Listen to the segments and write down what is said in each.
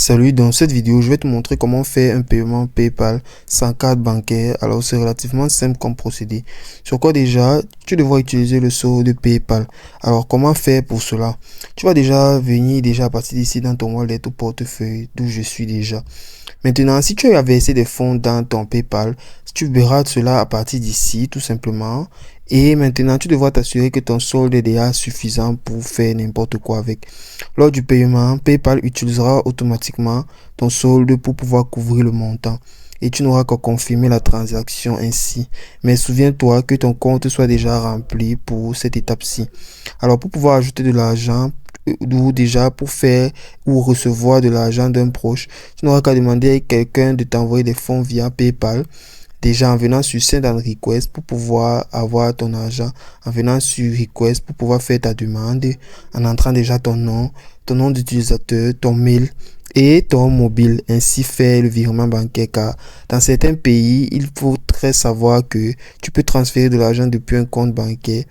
Salut, dans cette vidéo, je vais te montrer comment faire un paiement PayPal sans carte bancaire. Alors, c'est relativement simple comme procédé. Sur quoi déjà, tu devras utiliser le sceau de PayPal. Alors, comment faire pour cela? Tu vas déjà venir à partir d'ici dans ton wallet ou portefeuille d'où je suis déjà. Maintenant, si tu as versé des fonds dans ton PayPal, tu verras cela à partir d'ici, tout simplement. Et maintenant, tu devras t'assurer que ton solde est déjà suffisant pour faire n'importe quoi avec. Lors du paiement, PayPal utilisera automatiquement ton solde pour pouvoir couvrir le montant. Et tu n'auras qu'à confirmer la transaction ainsi. Mais souviens-toi que ton compte soit déjà rempli pour cette étape-ci. Alors, pour pouvoir ajouter de l'argent, ou déjà pour faire ou recevoir de l'argent d'un proche, tu n'auras qu'à demander à quelqu'un de t'envoyer des fonds via PayPal. Déjà en venant sur Send and Request pour pouvoir avoir ton argent, en venant sur Request pour pouvoir faire ta demande, en entrant déjà ton nom d'utilisateur, ton mail et ton mobile, ainsi faire le virement bancaire car dans certains pays, il faut très savoir que tu peux transférer de l'argent depuis un compte bancaire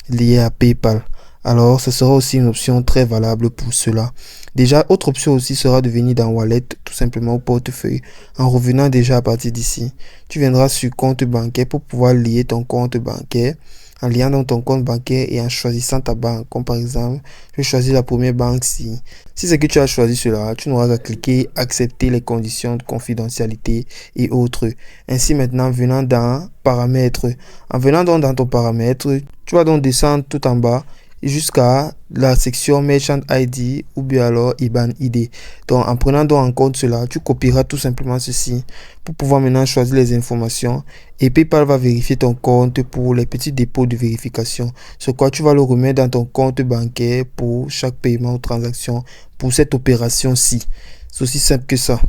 lié à PayPal. Alors, ce sera aussi une option très valable pour cela. Déjà, autre option aussi sera de venir dans Wallet, tout simplement au portefeuille. En revenant déjà à partir d'ici, tu viendras sur compte bancaire pour pouvoir lier ton compte bancaire. En liant dans ton compte bancaire et en choisissant ta banque, comme par exemple, je vais choisir la première banque si. Si c'est que tu as choisi cela, tu n'auras qu'à cliquer accepter les conditions de confidentialité et autres. Ainsi maintenant, venant dans paramètres, en venant donc dans ton paramètre, tu vas donc descendre tout en bas jusqu'à la section Merchant ID ou bien alors IBAN ID. Donc en prenant donc en compte cela, tu copieras tout simplement ceci pour pouvoir maintenant choisir les informations et PayPal va vérifier ton compte pour les petits dépôts de vérification. Sur quoi tu vas le remettre dans ton compte bancaire pour chaque paiement ou transaction pour cette opération-ci. C'est aussi simple que ça.